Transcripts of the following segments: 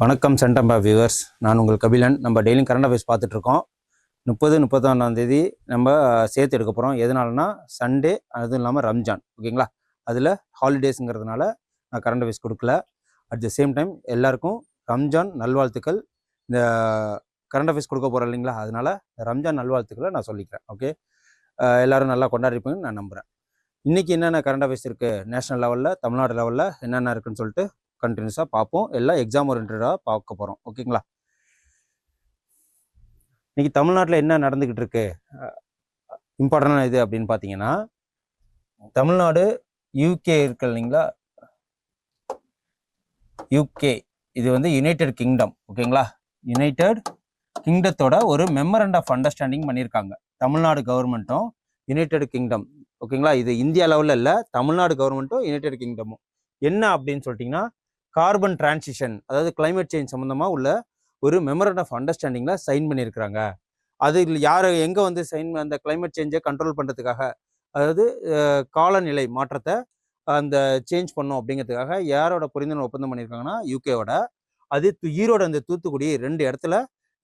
வணக்கம் சென்டம்பா வியூவர்ஸ், நான் உங்கள் கபிலன். நம்ம டெய்லியும் கரண்ட் அஃபேர்ஸ் பார்த்துட்ருக்கோம். 31 நம்ம சேர்த்து எடுக்க போகிறோம். எதனாலனா சண்டே, அதுவும் இல்லாமல் ரம்ஜான், ஓகேங்களா? அதில் ஹாலிடேஸுங்கிறதுனால நான் கரண்ட் அஃபேர்ஸ் கொடுக்கல. அட் த சேம் டைம் எல்லாருக்கும் ரம்ஜான் நல்வாழ்த்துக்கள். இந்த கரண்ட் அஃபேர்ஸ் கொடுக்க போகிறேன் இல்லைங்களா, அதனால் ரம்ஜான் நல்வாழ்த்துக்களை நான் சொல்லிக்கிறேன். ஓகே, எல்லோரும் நல்லா கொண்டாடிருப்பீங்கன்னு நான் நம்புகிறேன். இன்றைக்கி என்னென்ன கரண்ட் அஃபேர்ஸ் இருக்குது, நேஷனல் லெவலில், தமிழ்நாடு லெவலில் என்னென்ன இருக்குதுன்னு சொல்லிட்டு கண்டினியூஸாக பார்ப்போம். எல்லாம் எக்ஸாம் ஓரியன்டாக பார்க்க போகிறோம், ஓகேங்களா? இன்றைக்கி தமிழ்நாட்டில் என்ன நடந்துக்கிட்டு இருக்கு இம்பார்ட்டண்டான இது அப்படின்னு பார்த்தீங்கன்னா, தமிழ்நாடு யூகே இருக்கு இல்லைங்களா, யூகே இது வந்து யுனைடெட் கிங்டம், ஓகேங்களா? யுனைடெட் கிங்டத்தோட ஒரு மெமரண்ட் ஆஃப் அண்டர்ஸ்டாண்டிங் பண்ணியிருக்காங்க தமிழ்நாடு கவர்மெண்ட்டும் யுனைடெட் கிங்டம், ஓகேங்களா? இது இந்தியா லெவலில் இல்லை, தமிழ்நாடு கவர்மெண்ட்டும் யுனைடெட் கிங்டமும். என்ன அப்படின்னு சொல்லிட்டிங்கன்னா, கார்பன் டிரான்சிஷன், அதாவது கிளைமேட் சேஞ்ச் சம்மந்தமாக உள்ள ஒரு மெமரண்ட் ஆஃப் அண்டர்ஸ்டாண்டிங்கில் சைன் பண்ணியிருக்கிறாங்க. அது யார் எங்கே வந்து சைன், அந்த கிளைமேட் சேஞ்சை கண்ட்ரோல் பண்ணுறதுக்காக, அதாவது காலநிலை மாற்றத்தை அந்த சேஞ்ச் பண்ணும் அப்படிங்கிறதுக்காக யாரோட புரிந்துணர்வு ஒப்பந்தம் பண்ணியிருக்காங்கன்னா யூகேவோட. அது ஈரோடு, அந்த தூத்துக்குடி 2 இடத்துல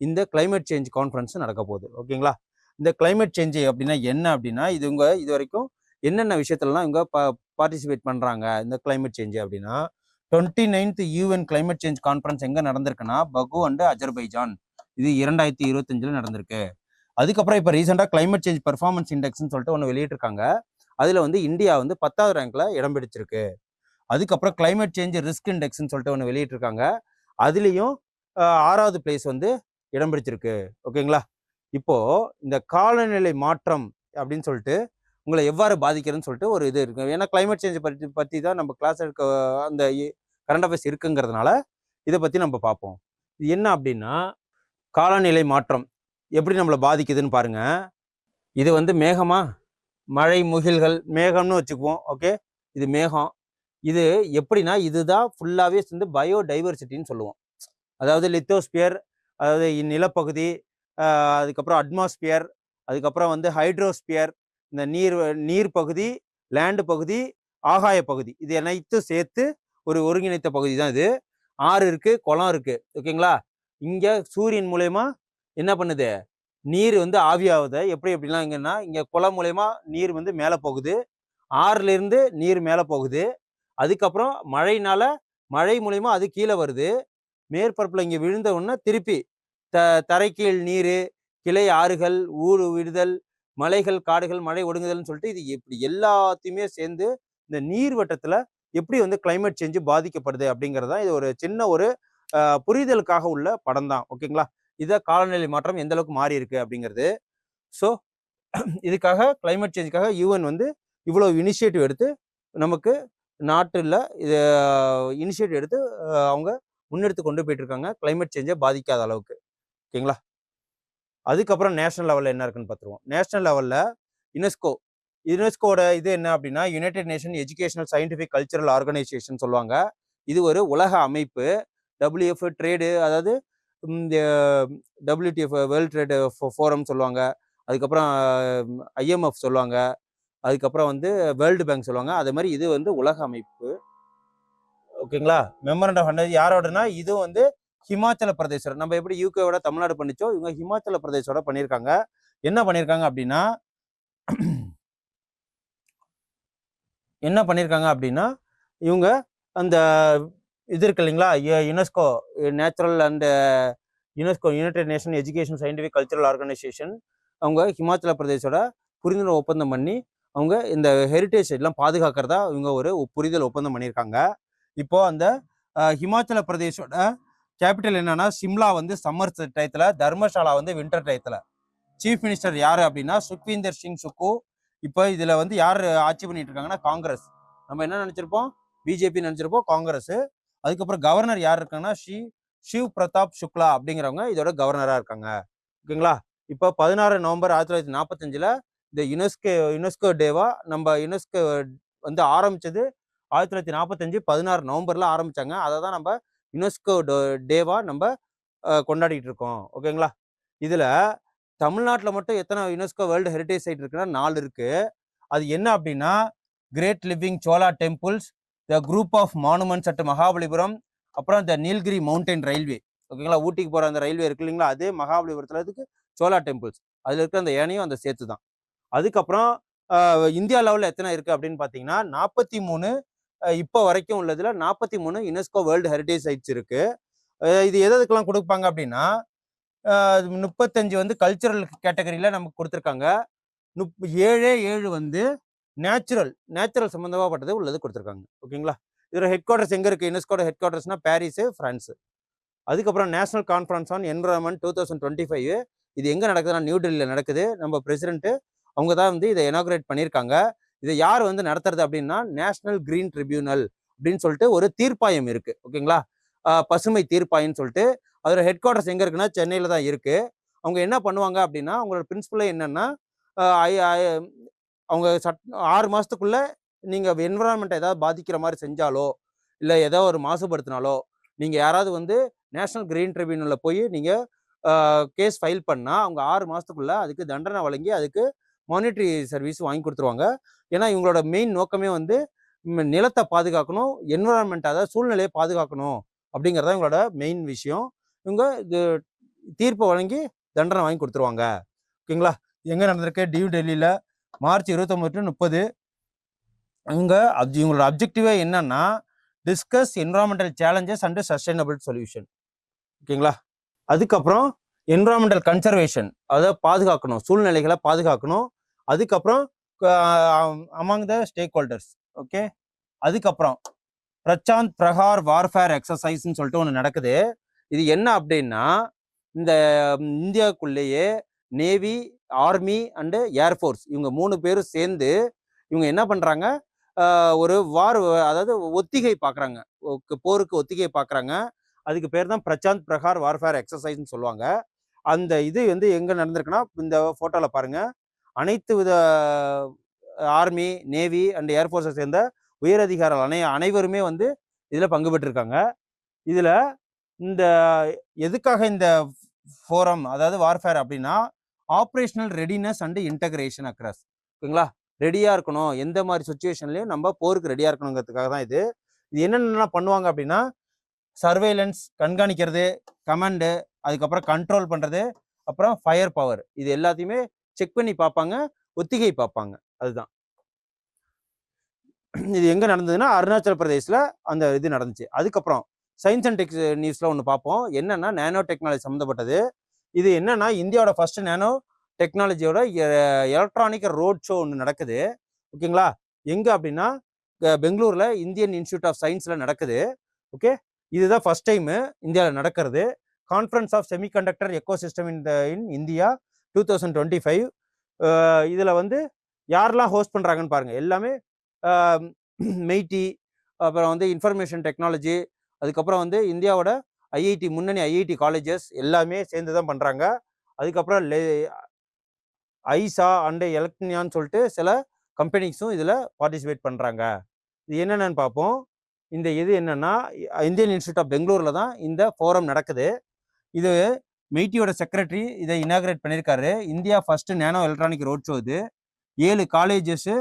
இந்த கிளைமேட் சேஞ்ச் கான்ஃபரன்ஸ் நடக்க போகுது, ஓகேங்களா? இந்த கிளைமேட் சேஞ்சு அப்படின்னா என்ன அப்படின்னா, இவங்க இது வரைக்கும் என்னென்ன விஷயத்துலலாம் இவங்க பார்ட்டிசிபேட் பண்ணுறாங்க இந்த கிளைமேட் சேஞ்சு அப்படின்னா, 29th UN climate change conference எங்கே நடந்திருக்குன்னா பகு அண்ட் அஜர்பைஜான். இது 2025 நடந்திருக்கு. அதுக்கப்புறம் இப்போ ரீசெண்டாக கிளைமேட் சேஞ்ச் பெர்ஃபார்மன்ஸ் இண்டெக்ஸ்ன்னு சொல்லிட்டு ஒன்று வெளியிட்டிருக்காங்க. அதில் வந்து இந்தியா வந்து 10வது ரேங்க்ல இடம் பிடிச்சிருக்கு. அதுக்கப்புறம் கிளைமேட் சேஞ்ச் ரிஸ்க் இண்டெக்ஸ்ன்னு சொல்லிட்டு ஒன்று வெளியிட்டிருக்காங்க. அதுலேயும் 6வது பிளேஸ் வந்து இடம் பிடிச்சிருக்கு, ஓகேங்களா? இப்போ இந்த காலநிலை மாற்றம் அப்படின்னு சொல்லிட்டு உங்களை எவ்வாறு பாதிக்கிறதுன்னு சொல்லிட்டு ஒரு இது இருக்கு. ஏன்னா கிளைமேட் சேஞ்ச் பற்றி தான் நம்ம கிளாஸ் எடுக்க அந்த கரண்ட் அஃபேர்ஸ் இருக்குங்கிறதுனால இதை பற்றி நம்ம பார்ப்போம். இது என்ன அப்படின்னா, காலநிலை மாற்றம் எப்படி நம்மளை பாதிக்குதுன்னு பாருங்க. இது வந்து மேகமா, மழை முகில்கள், மேகம்னு வச்சுக்குவோம், ஓகே? இது மேகம். இது எப்படின்னா, இதுதான் ஃபுல்லாகவே வந்து பயோடைவர்சிட்டின்னு சொல்லுவோம். அதாவது லித்தோஸ்பியர், அதாவது நிலப்பகுதி, அதுக்கப்புறம் அட்மாஸ்பியர், அதுக்கப்புறம் வந்து ஹைட்ரோஸ்பியர், இந்த நீர் பகுதி, லேண்டு பகுதி, ஆகாய பகுதி, இது அனைத்தும் சேர்த்து ஒரு ஒருங்கிணைத்த பகுதி தான் இது. ஆறு இருக்கு, குளம் இருக்கு, ஓகேங்களா? இங்க சூரியன் மூலயமா என்ன பண்ணுது, நீர் வந்து ஆவியாகுது. எப்படிலாம் இங்கன்னா, இங்க குளம் மூலயமா நீர் வந்து மேலே போகுது, ஆறுல இருந்து நீர் மேலே போகுது. அதுக்கப்புறம் மழைனால மழை மூலயமா அது கீழே வருது. மேற்பரப்புல இங்க விழுந்த உடனே திருப்பி தரைக்கீழ் நீர், கிளை ஆறுகள், ஊடு விடுதல், மலைகள், காடுகள், மழை ஒடுங்குதல்னு சொல்லிட்டு இது இப்படி எல்லாத்தையுமே சேர்ந்து இந்த நீர்வட்டத்துல எப்படி வந்து கிளைமேட் சேஞ்சு பாதிக்கப்படுது அப்படிங்கிறதா இது ஒரு சின்ன ஒரு புரிதலுக்காக உள்ள படம் தான், ஓகேங்களா? இதை காலநிலை மாற்றம் எந்த அளவுக்கு மாறி இருக்கு அப்படிங்கிறது. ஸோ இதுக்காக கிளைமேட் சேஞ்சுக்காக யூஎன் வந்து இவ்வளவு இனிஷியேட்டிவ் எடுத்து நமக்கு நாட்டில் இது இனிஷியேட்டிவ் எடுத்து அவங்க முன்னெடுத்து கொண்டு போயிட்டு இருக்காங்க, கிளைமேட் சேஞ்சை பாதிக்காத அளவுக்கு, ஓகேங்களா? அதுக்கப்புறம் நேஷனல் லெவலில் என்ன இருக்குன்னு பார்த்துருவோம். நேஷனல் லெவலில் யுனெஸ்கோட இது என்ன அப்படின்னா, United nation educational scientific cultural organisation சொல்லுவாங்க. இது ஒரு உலக அமைப்பு. WF ட்ரேடு, அதாவது இந்த WTF வேர்ல்ட் ட்ரேடு ஃபோரம் சொல்லுவாங்க. அதுக்கப்புறம் IMF சொல்லுவாங்க. அதுக்கப்புறம் வந்து வேர்ல்டு பேங்க் சொல்லுவாங்க. அதே மாதிரி இது வந்து உலக அமைப்பு, ஓகேங்களா? மெமரண்ட் ஆஃப் அண்டர்ஸ்டாண்டிங் யாரோடனா, இது வந்து ஹிமாச்சல பிரதேசோட, நம்ம எப்படி யூகேவோட தமிழ்நாடு பண்ணிச்சோ இவங்க ஹிமாச்சல பிரதேசோட பண்ணியிருக்காங்க. என்ன பண்ணியிருக்காங்க அப்படின்னா இவங்க அந்த இது இருக்கு இல்லைங்களா, UNESCO natural and UNESCO United nation education scientific cultural organisation, அவங்க ஹிமாச்சல பிரதேசோட புரிந்துணர்வு ஒப்பந்தம் பண்ணி அவங்க இந்த ஹெரிட்டேஜ் எல்லாம் பாதுகாக்கிறதா இவங்க ஒரு புரிதல் ஒப்பந்தம் பண்ணியிருக்காங்க. இப்போ அந்த ஹிமாச்சல பிரதேசோட கேபிட்டல் என்னன்னா சிம்லா வந்து சம்மர் டயத்துல, தர்மசாலா வந்து வின்டர் டயத்துல. சீஃப் மினிஸ்டர் யாரு அப்படின்னா சுக்வீந்தர் சிங் சுக்கு. இப்போ இதுல வந்து யார் ஆட்சி பண்ணிட்டு இருக்காங்கன்னா காங்கிரஸ். நம்ம என்ன நினைச்சிருப்போம், பிஜேபி நினைச்சிருப்போம், காங்கிரஸ். அதுக்கப்புறம் கவர்னர் யார் இருக்காங்கன்னா ஷிவ் பிரதாப் சுக்லா அப்படிங்கிறவங்க இதோட கவர்னரா இருக்காங்க, ஓகேங்களா? இப்போ 16 நவம்பர் 1945 இந்த யுனெஸ்கோ டேவா, நம்ம யுனெஸ்கோ வந்து ஆரம்பிச்சது 1945 16 நவம்பர்ல ஆரம்பிச்சாங்க. அதை தான் நம்ம யுனெஸ்கோ டேவா நம்ம கொண்டாடிட்டு இருக்கோம், ஓகேங்களா? இதுல தமிழ்நாட்டில் மட்டும் எத்தனை யுனெஸ்கோ வேர்ல்டு ஹெரிட்டேஜ் சைட் இருக்குன்னா 4 இருக்கு. அது என்ன அப்படின்னா great living Chola temples, the group of monuments at Mahabalipuram, அப்புறம் இந்த நீல்கிரி மவுண்டைன் ரயில்வே. ஓகேங்களா, ஊட்டிக்கு போகிற அந்த ரயில்வே இருக்கு இல்லைங்களா, அதே மகாபலிபுரத்தில் இதுக்கு சோலா டெம்பிள்ஸ், அதில் இருக்க அந்த ஏனையும் அந்த சேர்த்து தான். அதுக்கப்புறம் இந்தியா லெவலில் எத்தனை இருக்குது அப்படின்னு பார்த்தீங்கன்னா 43 இப்போ வரைக்கும் உள்ளதில் 43 யுனெஸ்கோ வேர்ல்டு ஹெரிடேஜ் சைட்ஸ் இருக்குது. இது எதுக்கெல்லாம் கொடுப்பாங்க அப்படின்னா 35 வந்து கல்ச்சுரல் கேட்டகரியில் நமக்கு கொடுத்துருக்காங்க. 7 வந்து நேச்சுரல் சம்மந்தமாகப்பட்டது உள்ளது கொடுத்துருக்காங்க. ஓகேங்களா, இதோட ஹெட் குவார்டர்ஸ் எங்கே இருக்குது? யுனெஸ்கோட ஹெட் குவார்டர்ஸ்னா பாரிஸு, ஃப்ரான்ஸு. அதுக்கப்புறம் நேஷனல் கான்ஃபரன்ஸ் ஆன் என்விரான்மெண்ட் 2025 இது எங்கே நடக்குதுன்னா நியூ டெல்லியில் நடக்குது. நம்ம பிரசிடென்ட்டு அவங்க தான் வந்து இதை இனாகுரேட் பண்ணியிருக்காங்க. இதை யார் வந்து நடத்துறது அப்படின்னா நேஷனல் கிரீன் ட்ரிபியூனல் அப்படின்னு சொல்லிட்டு ஒரு தீர்ப்பாயம் இருக்குது. ஓகேங்களா, பசுமை தீர்ப்பாயம்னு சொல்லிட்டு அதோட ஹெட் குவார்டர்ஸ் எங்கே இருக்குன்னா சென்னையில் தான் இருக்குது. அவங்க என்ன பண்ணுவாங்க அப்படின்னா அவங்களோட பிரின்சிபலே என்னென்னா அவங்க 6 மாதத்துக்குள்ளே நீங்கள் என்விரான்மெண்ட்டை ஏதாவது பாதிக்கிற மாதிரி செஞ்சாலோ இல்லை ஏதோ ஒரு மாசுபடுத்தினாலோ நீங்கள் யாராவது வந்து நேஷனல் கிரீன் ட்ரிபியூனலில் போய் நீங்கள் கேஸ் ஃபைல் பண்ணால் அவங்க 6 மாதத்துக்குள்ளே அதுக்கு தண்டனை வழங்கி அதுக்கு மானிட்டரி சர்வீஸ் வாங்கி கொடுத்துருவாங்க. ஏன்னா இவங்களோட மெயின் நோக்கமே வந்து நிலத்தை பாதுகாக்கணும், என்விரான்மெண்ட் அதாவது சூழ்நிலையை பாதுகாக்கணும் அப்படிங்கிறத இவங்களோட மெயின் விஷயம். இவங்க இது தீர்ப்பை வழங்கி தண்டனை வாங்கி கொடுத்துருவாங்க. ஓகேங்களா, எங்கே நடந்திருக்கு? நியூ டெல்லியில் மார்ச் 29 to 30. இவங்களோட அப்ஜெக்டிவே என்னன்னா discuss environmental challenges and sustainable solution. ஓகேங்களா, அதுக்கப்புறம் என்விரான்மெண்டல் கன்சர்வேஷன், அதாவது பாதுகாக்கணும், சூழ்நிலைகளை பாதுகாக்கணும். அதுக்கப்புறம் among the stack holders. Okay, அதுக்கப்புறம் பிரசாந்த் பிரகார் வார்ஃபேர் எக்ஸசைஸ்ன்னு சொல்லிட்டு ஒன்று நடக்குது. இது என்ன அப்படின்னா இந்த இந்தியாவுக்குள்ளேயே நேவி, ஆர்மி அண்டு ஏர்ஃபோர்ஸ் இவங்க 3 பேரும் சேர்ந்து இவங்க என்ன பண்ணுறாங்க, ஒரு அதாவது ஒத்திகை பார்க்குறாங்க, போருக்கு ஒத்திகை பார்க்குறாங்க. அதுக்கு பேர் தான் பிரசாந்த் பிரகார் வார்ஃபேர் எக்ஸசைஸ்ன்னு சொல்லுவாங்க. அந்த இது வந்து எங்கே நடந்திருக்குன்னா இந்த ஃபோட்டோவில் பாருங்கள், அனைத்து வித ஆர்மி, நேவி அண்ட் ஏர்ஃபோர்ஸை சேர்ந்த உயரதிகாரிகள் அனைவருமே வந்து இதில் பங்கு பெற்றிருக்காங்க. இதில் இந்த எதுக்காக இந்த ஃபோரம் அதாவது வார்ஃபேர் அப்படின்னா operational readiness and integration across. ஓகேங்களா, ரெடியாக இருக்கணும், எந்த மாதிரி சுச்சுவேஷன்லையும் நம்ம போருக்கு ரெடியாக இருக்கணுங்கிறதுக்காக தான் இது. என்னென்னலாம் பண்ணுவாங்க அப்படின்னா சர்வேலன்ஸ், கண்காணிக்கிறது, கமாண்டு, அதுக்கப்புறம் கண்ட்ரோல் பண்ணுறது, அப்புறம் ஃபயர் பவர், இது எல்லாத்தையுமே செக் பண்ணி பார்ப்பாங்க, ஒத்திகை பார்ப்பாங்க. அதுதான் இது எங்கே நடந்ததுன்னா அருணாச்சல பிரதேசில் அந்த இது நடந்துச்சு. அதுக்கப்புறம் சயின்ஸ் அண்ட் டெக் நியூஸில் ஒன்று பார்ப்போம். என்னன்னா நேனோ டெக்னாலஜி சம்மந்தப்பட்டது. இது என்னன்னா இந்தியாவோட ஃபர்ஸ்ட் நேனோ டெக்னாலஜியோட எலக்ட்ரானிக் ரோட் ஷோ ஒன்று நடக்குது. ஓகேங்களா, எங்கே அப்படின்னா பெங்களூரில் இந்தியன் இன்ஸ்டியூட் ஆஃப் சயின்ஸில் நடக்குது. ஓகே, இதுதான் ஃபர்ஸ்ட் டைமு இந்தியாவில் நடக்கிறது. Conference of semiconductor ecosystem in India 2025. இதில் வந்து யாரெல்லாம் ஹோஸ்ட் பண்ணுறாங்கன்னு பாருங்கள். எல்லாமே மெய்டி, அப்புறம் வந்து இன்ஃபர்மேஷன் டெக்னாலஜி, அதுக்கப்புறம் வந்து இந்தியாவோட ஐஐடி, முன்னணி ஐஐடி காலேஜஸ் எல்லாமே சேர்ந்து தான் பண்ணுறாங்க. அதுக்கப்புறம் ஐசா அண்ட் எலக்ட்ரியான்னு சொல்லிட்டு சில கம்பெனிஸும் இதில் பார்ட்டிசிபேட் பண்ணுறாங்க. இது என்னென்னு பார்ப்போம். இந்த இது என்னன்னா இந்தியன் இன்ஸ்டியூட் ஆஃப் பெங்களூரில் தான் இந்த ஃபோரம் நடக்குது. இது மெய்டியோட செக்ரட்டரி இதை இனாகிரேட் பண்ணியிருக்காரு. India first nano electronic road show இது. 7 காலேஜஸ்ஸு,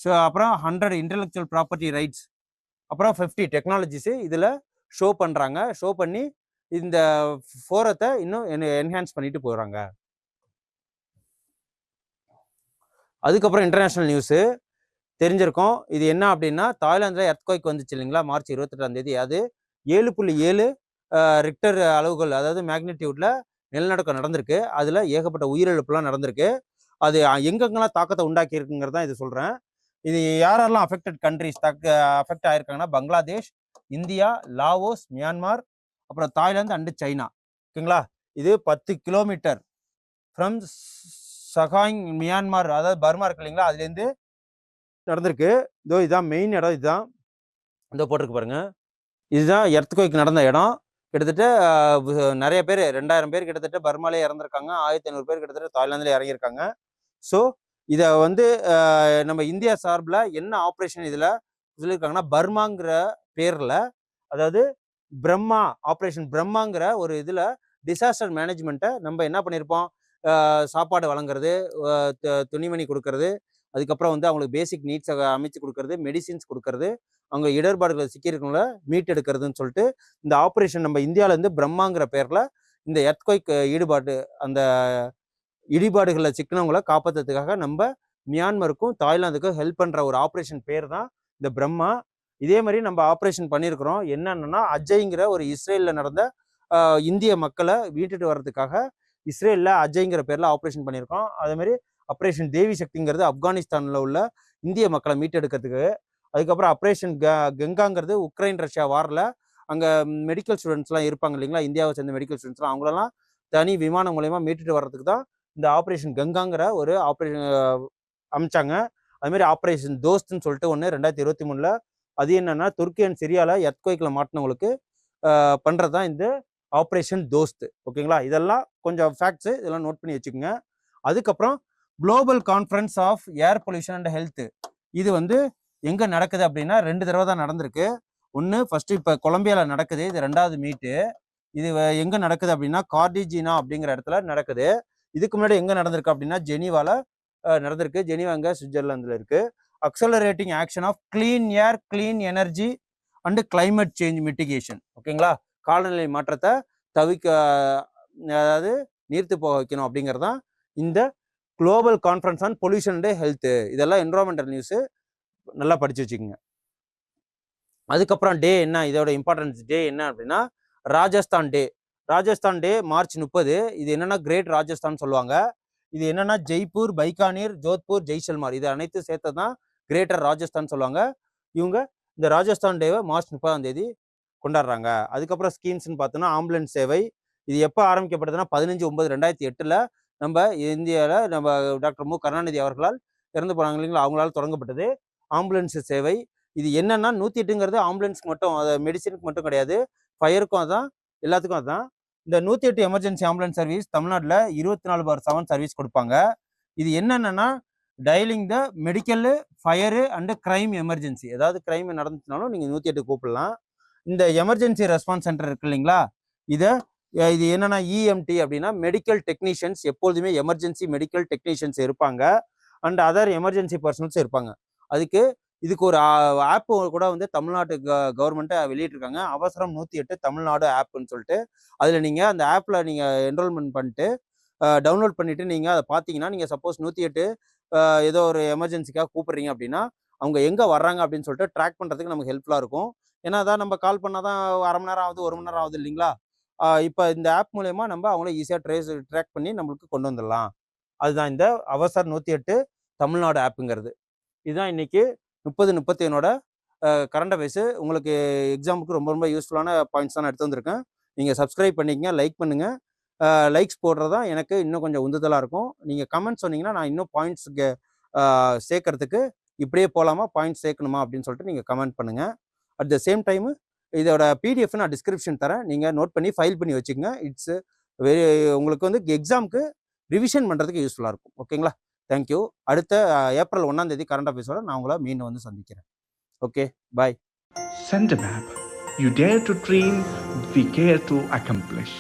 ஸோ அப்புறம் 100 இன்டெலெக்சுவல் ப்ராப்பர்ட்டி ரைட்ஸ், அப்புறம் 50 டெக்னாலஜிஸு இதில் ஷோ பண்ணுறாங்க. ஷோ பண்ணி இந்த ஃபோரத்தை இன்னும் என்ஹான்ஸ் பண்ணிட்டு போகிறாங்க. அதுக்கப்புறம் இன்டர்நேஷ்னல் நியூஸு தெரிஞ்சிருக்கும். இது என்ன அப்படின்னா தாய்லாந்தில் எர்த்குவைக் வந்துச்சு இல்லைங்களா, மார்ச் 28 அது 7.7 ரிக்டர் அளவுகள், அதாவது மேக்னிடியூட்ல நிலநடுக்கம் நடந்திருக்கு. அதில் ஏகப்பட்ட உயிரிழப்புலாம் நடந்திருக்கு. அது எங்கெங்கெல்லாம் தாக்கத்தை உண்டாக்கி இருக்குங்கிறது தான் இது சொல்கிறேன். இது யாரெல்லாம் அஃபெக்டட் கண்ட்ரிஸ் அஃபெக்ட் ஆயிருக்காங்கன்னா பங்களாதேஷ், இந்தியா, லாவோஸ், மியான்மார், அப்புறம் தாய்லாந்து அண்டு சைனா. ஓகேங்களா, இது 10 கிலோமீட்டர் ஃப்ரம் சகாங் மியான்மார், அதாவது பர்மா இருக்கு இல்லைங்களா, அதுலேருந்து நடந்திருக்கு. இதோ இதுதான் மெயின் இடம், இதுதான் இதோ போட்டிருக்கு பாருங்க. இதுதான் எர்த்குவைக் நடந்த இடம். கிட்டத்தட்ட நிறைய பேர் 2000 பேர் கிட்டத்தட்ட பர்மாலே இறந்துருக்காங்க. 1500 பேர் கிட்டத்தட்ட தாய்லாந்துல இறங்கியிருக்காங்க. ஸோ இதை வந்து நம்ம இந்தியா சார்பில் என்ன ஆப்ரேஷன் இதில் சொல்லியிருக்காங்கன்னா பர்மாங்கிற பேரில், அதாவது பிரம்மா ஆப்ரேஷன் பிரம்மாங்கிற ஒரு இதில் டிசாஸ்டர் மேனேஜ்மெண்ட்டை நம்ம என்ன பண்ணியிருப்போம், சாப்பாடு வழங்குறது, துணிமணி கொடுக்கறது, அதுக்கப்புறம் வந்து அவங்களுக்கு பேசிக் நீட்ஸை அமைச்சு கொடுக்கறது, மெடிசின்ஸ் கொடுக்கறது, அவங்க இடர்பாடுகளை சிக்கியிருக்கவங்கள மீட் எடுக்கிறதுன்னு சொல்லிட்டு இந்த ஆப்ரேஷன் நம்ம இந்தியாவிலேருந்து பிரம்மாங்கிற பேரில் இந்த எர்த்குவைக் அந்த இடிபாடுகளில் சிக்கினவங்களை காப்பாற்றுறதுக்காக நம்ம மியான்மருக்கும் தாய்லாந்துக்கும் ஹெல்ப் பண்ணுற ஒரு ஆப்ரேஷன் பேர் தான் இந்த பிரம்மா. இதே மாதிரி நம்ம ஆப்ரேஷன் பண்ணியிருக்கிறோம். என்னன்னா அஜய்ங்கிற ஒரு இஸ்ரேலில் நடந்த இந்திய மக்களை வீட்டுட்டு வர்றதுக்காக இஸ்ரேலில் அஜய்ங்கிற பேரில் ஆப்ரேஷன் பண்ணியிருக்கோம். அதே மாதிரி ஆப்ரேஷன் தேவி சக்திங்கிறது ஆப்கானிஸ்தானில் உள்ள இந்திய மக்களை மீட்டெடுக்கிறதுக்கு. அதுக்கப்புறம் ஆப்ரேஷன் கங்காங்கிறது உக்ரைன் ரஷ்யா வாரில் அங்கே மெடிக்கல் ஸ்டூடெண்ட்ஸ்லாம் இருப்பாங்க இல்லைங்களா, இந்தியாவை சேர்ந்த மெடிக்கல் ஸ்டூடெண்ட்ஸ்லாம், அவங்களெல்லாம் தனி விமானம் மூலயமா மீட்டுட்டு வர்றதுக்கு தான் இந்த ஆப்ரேஷன் கங்காங்கிற ஒரு ஆப்ரேஷன் அமைச்சாங்க. அதுமாதிரி ஆப்ரேஷன் தோஸ்ட்னு சொல்லிட்டு ஒன்று 2023 அது என்னன்னா துர்க்கி அண்ட் சிரியாவில் எர்த்குவைக்கில் மாட்டினவங்களுக்கு பண்ணுறது தான் இந்த ஆப்ரேஷன் தோஸ்த். ஓகேங்களா, இதெல்லாம் கொஞ்சம் ஃபேக்ட்ஸு, இதெல்லாம் நோட் பண்ணி வச்சுக்கோங்க. அதுக்கப்புறம் global conference of air pollution and health, இது வந்து எங்கே நடக்குது அப்படின்னா 2 தடவை தான் நடந்திருக்கு. ஒன்று ஃபர்ஸ்ட் இப்போ கொலம்பியாவில் நடக்குது, இது 2வது மீட்டு. இது எங்கே நடக்குது அப்படின்னா கார்டிஜினா அப்படிங்கிற இடத்துல நடக்குது. இதுக்கு முன்னாடி எங்கே நடந்திருக்கு அப்படின்னா ஜெனீவாவில் நடந்திருக்கு. ஜெனீவா எங்கே, சுவிட்சர்லாந்தில் இருக்குது. Accelerating action of clean air, clean energy and climate change mitigation. ஓகேங்களா, காலநிலை மாற்றத்தை அதாவது நீர்த்து போக வைக்கணும் அப்படிங்கிறதான் இந்த global conference on pollution and health. இதெல்லாம் என்விரான்மெண்டல் நியூஸு, நல்லா படிச்சு வச்சுக்கோங்க. அதுக்கப்புறம் டே என்ன, இதோட இம்பார்ட்டன்ஸ் டே என்ன அப்படின்னா Rajasthan day. Rajasthan day March 30. இது என்னன்னா கிரேட் ராஜஸ்தான் சொல்லுவாங்க. இது என்னன்னா ஜெய்ப்பூர், பைக்கானீர், ஜோத்பூர், ஜெய்சல்மார் இது அனைத்து சேர்த்தது தான் கிரேட்டர் ராஜஸ்தான் சொல்லுவாங்க. இவங்க இந்த ராஜஸ்தான் டேவை மார்ச் 30 கொண்டாடுறாங்க. அதுக்கப்புறம் ஸ்கீம்ஸ்ன்னு பார்த்தோன்னா ஆம்புலன்ஸ் சேவை. இது எப்போ ஆரம்பிக்கப்பட்டதுன்னா 15/9/2008 நம்ம இந்தியாவில் நம்ம டாக்டர் மு கருணாநிதி அவர்களால் இறந்து போனாங்க இல்லைங்களா, அவங்களால தொடங்கப்பட்டது ஆம்புலன்ஸ் சேவை. இது என்னன்னா 108ங்கிறது ஆம்புலன்ஸ்க்கு மட்டும், அது மெடிசனுக்கு மட்டும் கிடையாது, ஃபயருக்கும் அதான், எல்லாத்துக்கும் அதுதான். இந்த 108 எமர்ஜென்சி ஆம்புலன்ஸ் சர்வீஸ் தமிழ்நாட்டில் 24/7 சர்வீஸ் கொடுப்பாங்க. இது என்னென்னா dialling the medical, fire and crime emergency. ஏதாவது கிரைம் நடந்துச்சுனாலும் நீங்கள் 108 கூப்பிடலாம். இந்த எமர்ஜென்சி ரெஸ்பான்ஸ் சென்டர் இருக்கு இல்லைங்களா, இது என்னன்னா இஎம்டி அப்படின்னா மெடிக்கல் டெக்னீஷியன்ஸ், எப்பொழுதுமே எமர்ஜென்சி மெடிக்கல் டெக்னீஷியன்ஸ் இருப்பாங்க அண்ட் அதர் எமர்ஜென்சி பர்சனல்ஸ் இருப்பாங்க. இதுக்கு ஒரு ஆப் கூட வந்து தமிழ்நாட்டு கவர்மெண்ட்டை வெளியிட்டிருக்காங்க, அவசரம் 108 தமிழ்நாடு ஆப்னு சொல்லிட்டு. அதில் நீங்கள் அந்த ஆப்பில் நீங்கள் என்ரோல்மெண்ட் பண்ணிட்டு டவுன்லோட் பண்ணிவிட்டு நீங்கள் அதை பார்த்தீங்கன்னா, நீங்கள் சப்போஸ் 108 ஏதோ ஒரு எமர்ஜென்சிக்காக கூப்பிட்றீங்க அப்படின்னா அவங்க எங்கே வர்றாங்க அப்படின்னு சொல்லிட்டு ட்ராக் பண்ணுறதுக்கு நமக்கு ஹெல்ப்ஃபுல்லாக இருக்கும். ஏன்னா அதான் நம்ம கால் பண்ணால் தான் அரை மணி நேரம் ஆகுது, 1 மணி நேரம் ஆகுது இல்லைங்களா. இப்போ இந்த ஆப் மூலயமா நம்ம அவங்கள ஈஸியாக ட்ராக் பண்ணி நம்மளுக்கு கொண்டு வந்துடலாம். அதுதான் இந்த அவசர் 108 தமிழ்நாடு ஆப்புங்கிறது. இதுதான் இன்னைக்கு 30-31 கரண்ட் அஃபேர்ஸு. உங்களுக்கு எக்ஸாமுக்கு ரொம்ப ரொம்ப யூஸ்ஃபுல்லான பாயிண்ட்ஸ் தான் எடுத்து வந்திருக்கேன். நீங்கள் சப்ஸ்கிரைப் பண்ணிக்கங்க, லைக் பண்ணுங்கள். லைக்ஸ் போடுறது தான் எனக்கு இன்னும் கொஞ்சம் உந்துதலாக இருக்கும். நீங்கள் கமெண்ட் சொன்னீங்கன்னா நான் இன்னும் பாயிண்ட்ஸுக்கு சேர்க்கறதுக்கு, இப்படியே போகலாமா, பாயிண்ட்ஸ் சேர்க்கணுமா அப்படின்னு சொல்லிட்டு நீங்கள் கமெண்ட் பண்ணுங்கள். அட் த சேம் டைமு இதோட பிடிஎஃப் நான் டிஸ்கிரிப்ஷன் தரேன், நீங்கள் நோட் பண்ணி ஃபைல் பண்ணி வச்சுக்கோங்க. இட்ஸ் உங்களுக்கு வந்து எக்ஸாமுக்கு ரிவிஷன் பண்ணுறதுக்கு யூஸ்ஃபுல்லாக இருக்கும். ஓகேங்களா, தேங்க்யூ. அடுத்த ஏப்ரல் 1 கரண்ட் அஃபேர்ஸோட நான் உங்களை மீண்டும் வந்து சந்திக்கிறேன். Okay, bye. Send a map. You dare to dream, we care to accomplish.